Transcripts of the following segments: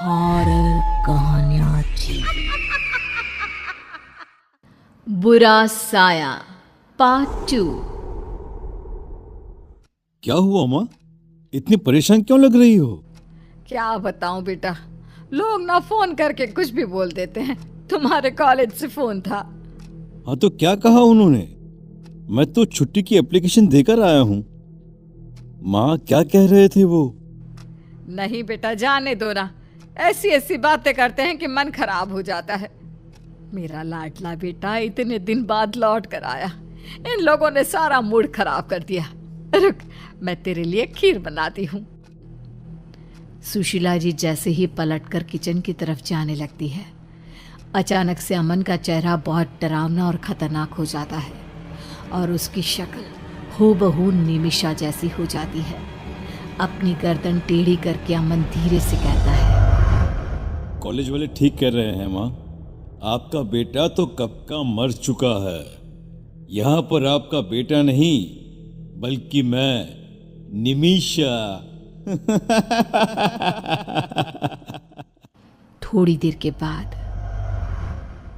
Horror कहानियाँ थी। बुरा साया पार्ट 2। क्या हुआ माँ? इतनी परेशान क्यों लग रही हो? क्या बताऊं बेटा, लोग ना फोन करके कुछ भी बोल देते हैं। तुम्हारे कॉलेज से फोन था। हाँ तो क्या कहा उन्होंने? मैं तो छुट्टी की एप्लीकेशन देकर आया हूँ। माँ क्या कह रहे थे वो? नहीं बेटा, जाने दो ना। ऐसी ऐसी बातें करते हैं कि मन खराब हो जाता है। मेरा लाडला बेटा इतने दिन बाद लौट कर आया, इन लोगों ने सारा मूड खराब कर दिया। रुक, मैं तेरे लिए खीर बनाती हूँ। सुशीला जी जैसे ही पलटकर किचन की तरफ जाने लगती है, अचानक से अमन का चेहरा बहुत डरावना और खतरनाक हो जाता है और उसकी शक्ल हूबहू निमिषा जैसी हो जाती है। अपनी गर्दन टेढ़ी करके अमन धीरे से कहता है, कॉलेज वाले ठीक कह रहे हैं माँ। आपका बेटा तो कब का मर चुका है। यहाँ पर आपका बेटा नहीं बल्कि मैं, निमिषा। थोड़ी देर के बाद,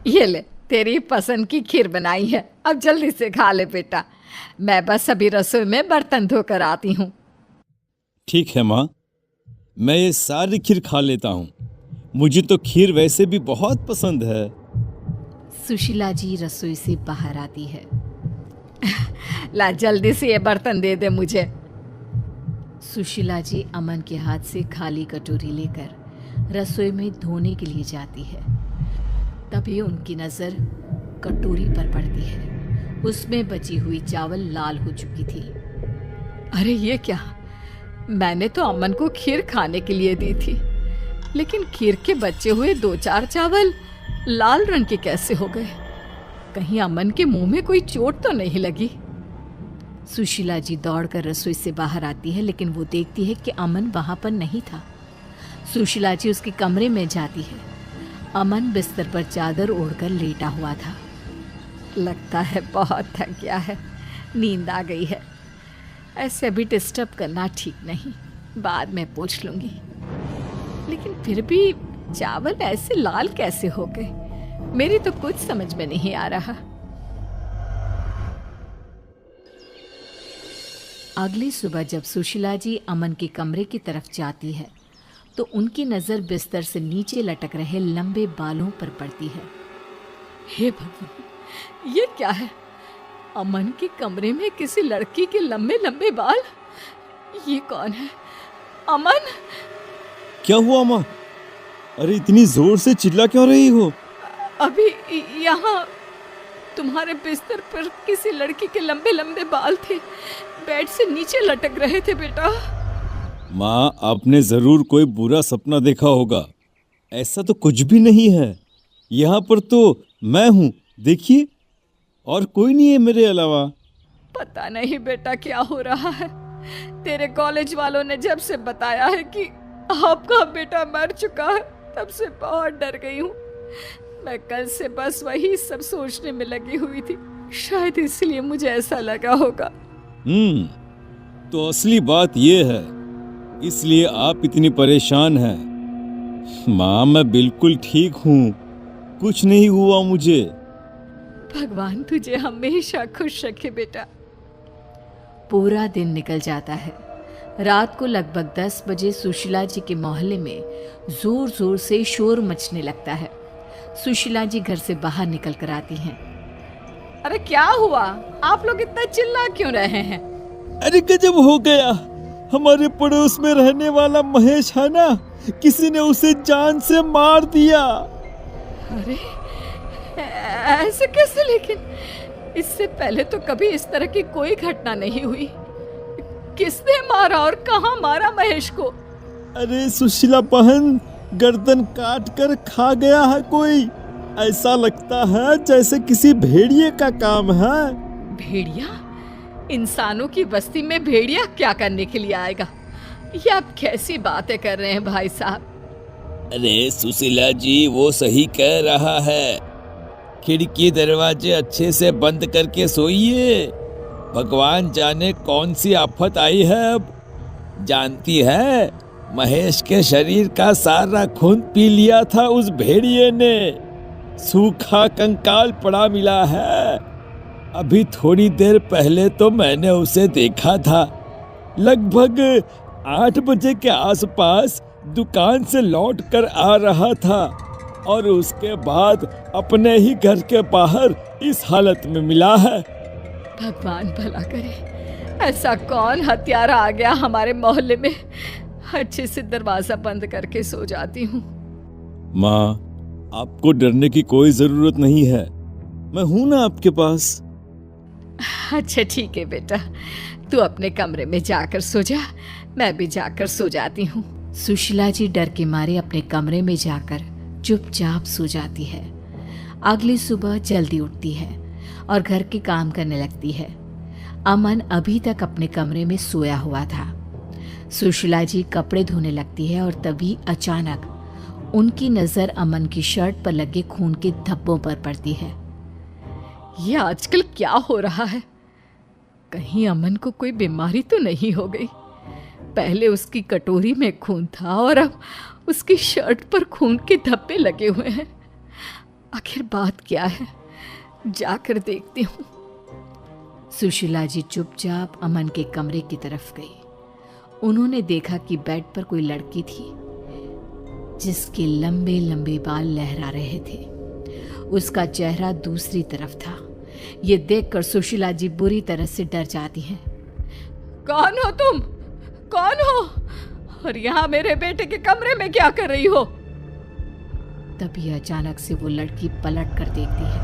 ये ले, तेरी पसंद की खीर बनाई है, अब जल्दी से खा ले बेटा। मैं बस अभी रसोई में बर्तन धोकर आती हूँ। ठीक है माँ, मैं ये सारी खीर खा लेता हूँ। मुझे तो खीर वैसे भी बहुत पसंद है। सुशीला जी रसोई से बाहर आती है। ला जल्दी से ये बर्तन दे दे मुझे। सुशीला जी अमन के हाथ से खाली कटोरी लेकर रसोई में धोने के लिए जाती है। तभी उनकी नज़र कटोरी पर पड़ती है। उसमें बची हुई चावल लाल हो चुकी थी। अरे ये क्या? मैंने तो अमन को खीर खाने के लिए दी थी, लेकिन खीर के बचे हुए 2-4 चावल लाल रंग के कैसे हो गए? कहीं अमन के मुंह में कोई चोट तो नहीं लगी? सुशीला जी दौड़कर रसोई से बाहर आती है, लेकिन वो देखती है कि अमन वहां पर नहीं था। सुशीला जी उसके कमरे में जाती है। अमन बिस्तर पर चादर ओढ़कर लेटा हुआ था। लगता है बहुत थक गया है, नींद आ गई है। ऐसे भी डिस्टर्ब करना ठीक नहीं, बाद में पूछ लूंगी। लेकिन फिर भी चावल ऐसे लाल कैसे हो गए? मेरी तो कुछ समझ में नहीं आ रहा। अगली सुबह जब सुशीला जी अमन के कमरे की तरफ जाती है तो उनकी नज़र बिस्तर से नीचे लटक रहे लंबे बालों पर पड़ती है। हे भगवान, ये क्या है? अमन के कमरे में किसी लड़की के लंबे लंबे बाल? ये कौन है? अमन! क्या हुआ माँ? अरे इतनी जोर से चिल्ला क्यों रही हो? अभी यहाँ तुम्हारे बिस्तर पर किसी लड़की के लंबे लंबे बाल थे, बेड से नीचे लटक रहे थे बेटा। माँ, आपने जरूर कोई बुरा सपना देखा होगा। ऐसा तो कुछ भी नहीं है। यहाँ पर तो मैं हूँ, देखिए, और कोई नहीं है मेरे अलावा। पता नहीं बेटा क्या हो रहा है। तेरे कॉलेज वालों ने जब से बताया है कि आपका बेटा मर चुका है, तब से बहुत डर गई हूँ। मैं कल से बस वही सब सोचने में लगी हुई थी। शायद इसलिए मुझे ऐसा लगा होगा। तो असली बात ये है, इसलिए आप इतनी परेशान हैं। माँ, मैं बिल्कुल ठीक हूँ, कुछ नहीं हुआ मुझे। भगवान तुझे हमेशा खुश रखे बेटा। पूरा दिन निकल जाता है। रात को लगभग 10 बजे सुशीला जी के मोहल्ले में जोर जोर से शोर मचने लगता है। सुशीला जी घर से बाहर निकल कर आती हैं। अरे क्या हुआ? आप लोग इतना चिल्ला क्यों रहे हैं? अरे गजब हो गया। हमारे पड़ोस में रहने वाला महेश है ना, किसी ने उसे जान से मार दिया। अरे ऐसे कैसे? लेकिन इससे पहले तो कभी इस तरह की कोई घटना नहीं हुई। किसने मारा और कहाँ मारा महेश को? अरे सुशीला बहन, गर्दन काट कर खा गया है कोई। ऐसा लगता है जैसे किसी भेड़िए का काम है। भेड़िया? इंसानों की बस्ती में भेड़िया क्या करने के लिए आएगा? ये आप कैसी बातें कर रहे हैं भाई साहब? अरे सुशीला जी वो सही कह रहा है। खिड़की दरवाजे अच्छे से बंद करके सोइए। भगवान जाने कौन सी आफत आई है अब। जानती है, महेश के शरीर का सारा खून पी लिया था उस भेड़िए ने। सूखा कंकाल पड़ा मिला है। अभी थोड़ी देर पहले तो मैंने उसे देखा था। लगभग 8 बजे के आसपास दुकान से लौट कर आ रहा था और उसके बाद अपने ही घर के बाहर इस हालत में मिला है। भगवान भला करे। ऐसा कौन हत्यारा आ गया हमारे मोहल्ले में। अच्छे से दरवाजा बंद करके सो जाती हूँ। माँ, आपको डरने की कोई जरूरत नहीं है। मैं हूं ना आपके पास। अच्छा ठीक है बेटा, तू अपने कमरे में जाकर सो जा, मैं भी जाकर सो जाती हूँ। सुशीला जी डर के मारे अपने कमरे में जाकर चुपचाप सो जाती है। अगली सुबह जल्दी उठती है और घर के काम करने लगती है। अमन अभी तक अपने कमरे में सोया हुआ था। सुशीला जी कपड़े धोने लगती है और तभी अचानक उनकी नज़र अमन की शर्ट पर लगे खून के धब्बों पर पड़ती है। ये आजकल क्या हो रहा है? कहीं अमन को कोई बीमारी तो नहीं हो गई? पहले उसकी कटोरी में खून था और अब उसकी शर्ट पर खून के धब्बे लगे हुए हैं। आखिर बात क्या है? जाकर देखती हूँ। सुशीला जी चुपचाप अमन के कमरे की तरफ गई। उन्होंने देखा कि बेड पर कोई लड़की थी जिसके लंबे लंबे बाल लहरा रहे थे। उसका चेहरा दूसरी तरफ था। ये देखकर सुशीला जी बुरी तरह से डर जाती हैं। कौन हो तुम? कौन हो? और यहाँ मेरे बेटे के कमरे में क्या कर रही हो? तभी अचानक से वो लड़की पलट कर देखती है।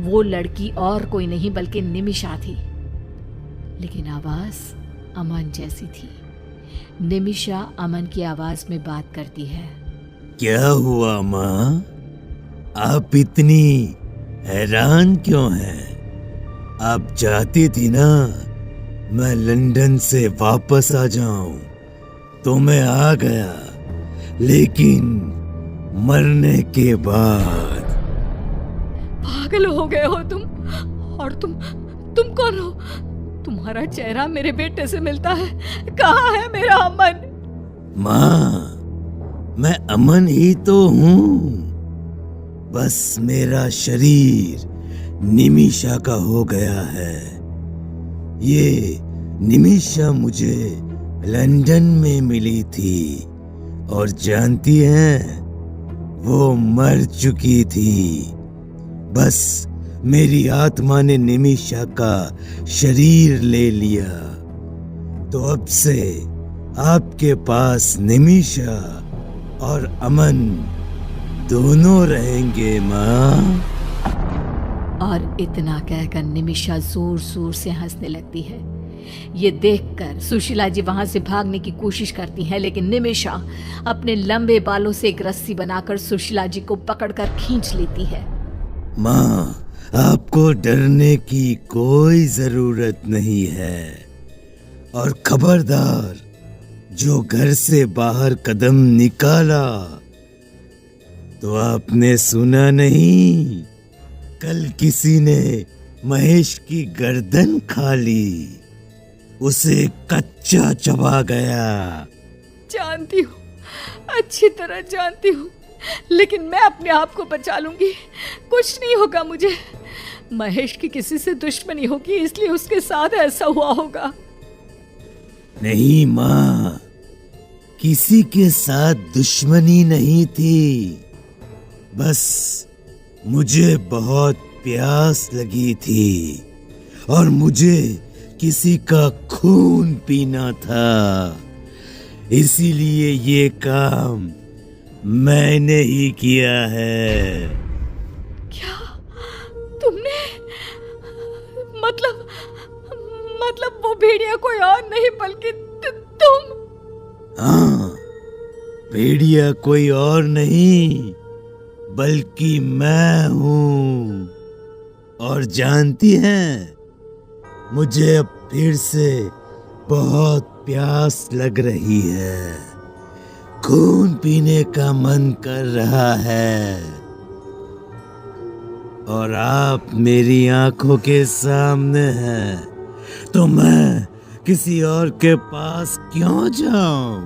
वो लड़की और कोई नहीं बल्कि निमिषा थी, लेकिन आवाज अमन जैसी थी। निमिषा अमन की आवाज में बात करती है। क्या हुआ माँ? आप इतनी हैरान क्यों हैं? आप चाहती थी ना मैं लंदन से वापस आ जाऊं, तो मैं आ गया, लेकिन मरने के बाद। पागल हो गए हो तुम? और तुम कौन हो? तुम्हारा चेहरा मेरे बेटे से मिलता है। कहाँ है मेरा अमन? माँ, मैं अमन ही तो हूँ, बस मेरा शरीर निमिषा का हो गया है। ये निमिषा मुझे लंदन में मिली थी और जानती हैं, वो मर चुकी थी। बस मेरी आत्मा ने निमिषा का शरीर ले लिया, तो अब से आपके पास निमिषा और अमन दोनों रहेंगे माँ। और इतना कहकर निमिषा जोर जोर से हंसने लगती है। ये देखकर सुशीला जी वहां से भागने की कोशिश करती हैं, लेकिन निमिषा अपने लंबे बालों से एक रस्सी बनाकर सुशीला जी को पकड़कर खींच लेती है। माँ, आपको डरने की कोई जरूरत नहीं है। और खबरदार, जो घर से बाहर कदम निकाला तो आपने सुना नहीं, कल किसी ने महेश की गर्दन खा ली, उसे कच्चा चबा गया। जानती हूँ, अच्छी तरह जानती हूँ, लेकिन मैं अपने आप को बचा लूंगी। कुछ नहीं होगा मुझे। महेश की किसी से दुश्मनी होगी, इसलिए उसके साथ ऐसा हुआ होगा। नहीं माँ, किसी के साथ दुश्मनी नहीं थी, बस मुझे बहुत प्यास लगी थी और मुझे किसी का खून पीना था, इसीलिए ये काम मैंने ही किया है। क्या तुमने? मतलब वो भेड़िया कोई और नहीं बल्कि तुम? हाँ, भेड़िया कोई और नहीं बल्कि मैं हूँ। और जानती हैं, मुझे अब फिर से बहुत प्यास लग रही है, खून पीने का मन कर रहा है। और आप मेरी आंखों के सामने हैं, तो मैं किसी और के पास क्यों जाऊं?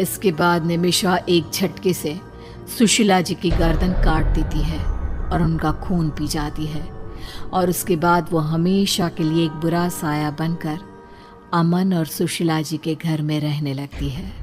इसके बाद निमिषा एक झटके से सुशीला जी की गर्दन काट देती है और उनका खून पी जाती है, और उसके बाद वो हमेशा के लिए एक बुरा साया बनकर अमन और सुशीला जी के घर में रहने लगती है।